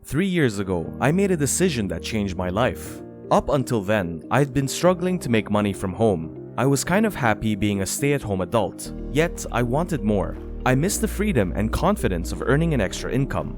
3 years ago, I made a decision that changed my life. Up until then, I'd been struggling to make money from home. I was kind of happy being a stay-at-home adult, yet I wanted more. I missed the freedom and confidence of earning an extra income.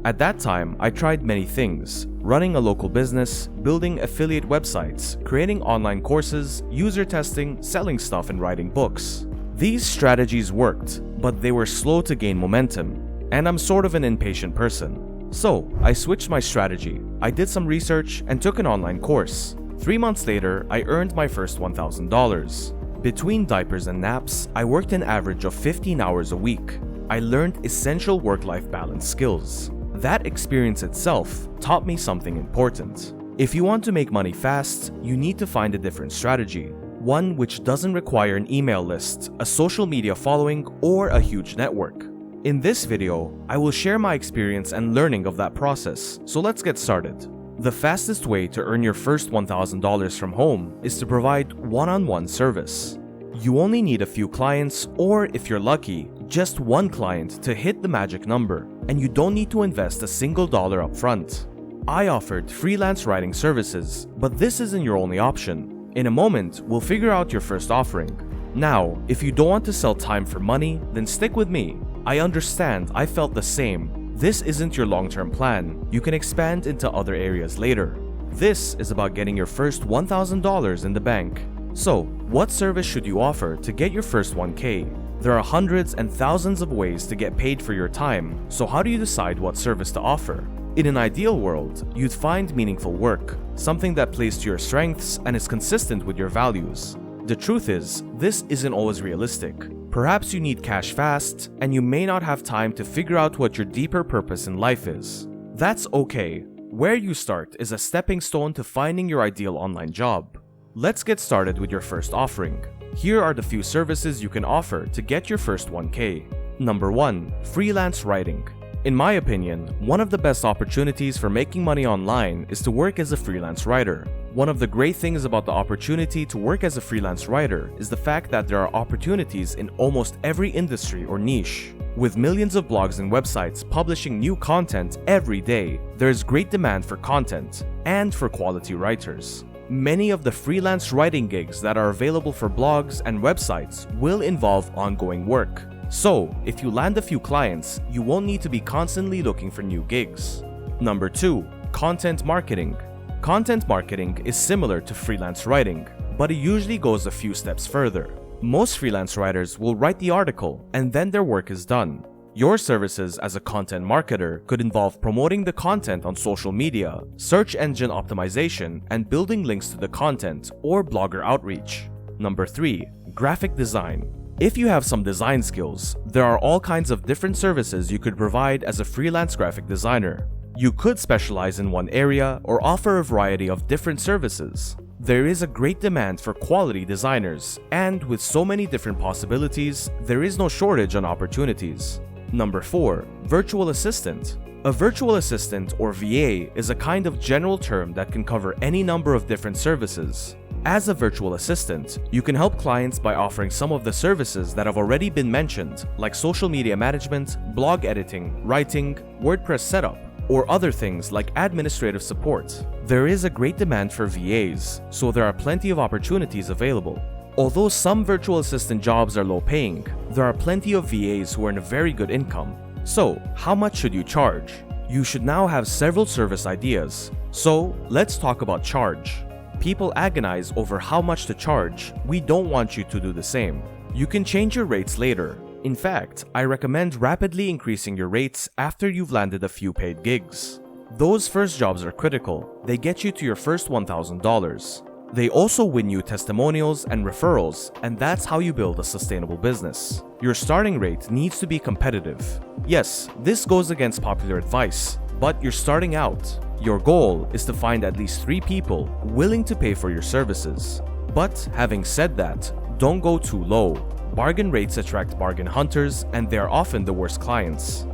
At that time, I tried many things: running a local business, building affiliate websites, creating online courses, user testing, selling stuff, and writing books. These strategies worked, but they were slow to gain momentum, and I'm sort of an impatient person. So, I switched my strategy. I did some research and took an online course. 3 months later, I earned my first $1,000. Between diapers and naps, I worked an average of 15 hours a week. I learned essential work-life balance skills. That experience itself taught me something important. If you want to make money fast, you need to find a different strategy. One which doesn't require an email list, a social media following, or a huge network. In this video, I will share my experience and learning of that process, so let's get started. The fastest way to earn your first $1,000 from home is to provide one-on-one service. You only need a few clients, or if you're lucky, just one client to hit the magic number, and you don't need to invest a single dollar up front. I offered freelance writing services, but this isn't your only option. In a moment, we'll figure out your first offering. Now, if you don't want to sell time for money, then stick with me. I understand, I felt the same. This isn't your long-term plan. You can expand into other areas later. This is about getting your first $1,000 in the bank. So, what service should you offer to get your first 1K? There are hundreds and thousands of ways to get paid for your time, so how do you decide what service to offer? In an ideal world, you'd find meaningful work, something that plays to your strengths and is consistent with your values. The truth is, this isn't always realistic. Perhaps you need cash fast, and you may not have time to figure out what your deeper purpose in life is. That's okay. Where you start is a stepping stone to finding your ideal online job. Let's get started with your first offering. Here are the few services you can offer to get your first 1K. Number 1. Freelance writing. In my opinion, one of the best opportunities for making money online is to work as a freelance writer. One of the great things about the opportunity to work as a freelance writer is the fact that there are opportunities in almost every industry or niche. With millions of blogs and websites publishing new content every day, there is great demand for content and for quality writers. Many of the freelance writing gigs that are available for blogs and websites will involve ongoing work. So, if you land a few clients, you won't need to be constantly looking for new gigs. Number 2. Content marketing. Content marketing is similar to freelance writing, but it usually goes a few steps further. Most freelance writers will write the article and then their work is done. Your services as a content marketer could involve promoting the content on social media, search engine optimization, and building links to the content or blogger outreach. Number 3. Graphic design. If you have some design skills, there are all kinds of different services you could provide as a freelance graphic designer. You could specialize in one area or offer a variety of different services. There is a great demand for quality designers, and with so many different possibilities, there is no shortage on opportunities. Number 4. Virtual assistant. A virtual assistant or VA is a kind of general term that can cover any number of different services. As a virtual assistant, you can help clients by offering some of the services that have already been mentioned, like social media management, blog editing, writing, WordPress setup, or other things like administrative support. There is a great demand for VAs, so there are plenty of opportunities available. Although some virtual assistant jobs are low paying, there are plenty of VAs who earn a very good income. So, how much should you charge? You should now have several service ideas. So, let's talk about charge. People agonize over how much to charge. We don't want you to do the same. You can change your rates later. In fact, I recommend rapidly increasing your rates after you've landed a few paid gigs. Those first jobs are critical. They get you to your first $1,000. They also win you testimonials and referrals, and that's how you build a sustainable business. Your starting rate needs to be competitive. Yes, this goes against popular advice, but you're starting out. Your goal is to find at least 3 people willing to pay for your services. But having said that, don't go too low. Bargain rates attract bargain hunters, and they're often the worst clients.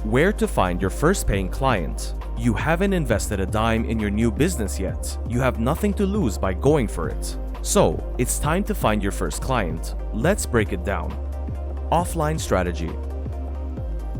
Where to find your first paying client? You haven't invested a dime in your new business yet. You have nothing to lose by going for it. So, it's time to find your first client. Let's break it down. Offline strategy.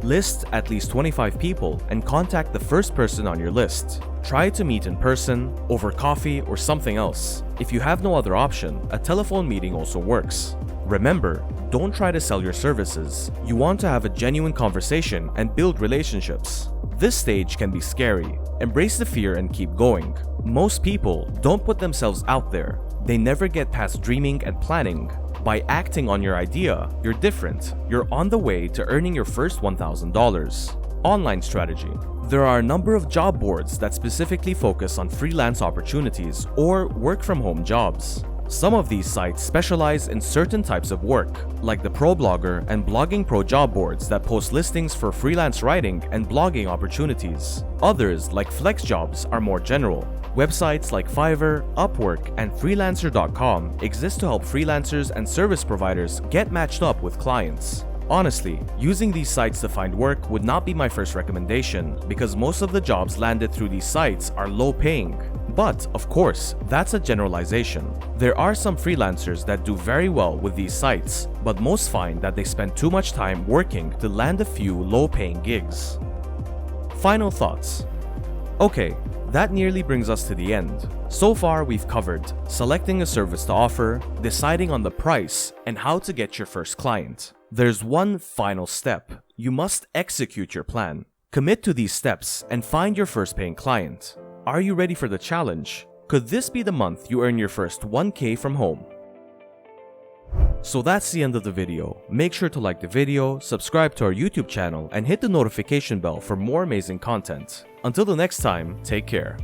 List at least 25 people and contact the first person on your list. Try to meet in person, over coffee, or something else. If you have no other option, a telephone meeting also works. Remember, don't try to sell your services. You want to have a genuine conversation and build relationships. This stage can be scary. Embrace the fear and keep going. Most people don't put themselves out there. They never get past dreaming and planning. By acting on your idea, you're different. You're on the way to earning your first $1,000. Online strategy. There are a number of job boards that specifically focus on freelance opportunities or work-from-home jobs. Some of these sites specialize in certain types of work, like the Pro Blogger and Blogging Pro job boards that post listings for freelance writing and blogging opportunities. Others, like Flex Jobs, are more general. Websites like Fiverr, Upwork, and Freelancer.com exist to help freelancers and service providers get matched up with clients. Honestly, using these sites to find work would not be my first recommendation because most of the jobs landed through these sites are low paying. But, of course, that's a generalization. There are some freelancers that do very well with these sites, but most find that they spend too much time working to land a few low-paying gigs. Final thoughts. Okay, that nearly brings us to the end. So far, we've covered selecting a service to offer, deciding on the price, and how to get your first client. There's one final step. You must execute your plan. Commit to these steps and find your first paying client. Are you ready for the challenge? Could this be the month you earn your first 1K from home? So that's the end of the video. Make sure to like the video, subscribe to our YouTube channel, and hit the notification bell for more amazing content. Until the next time, take care.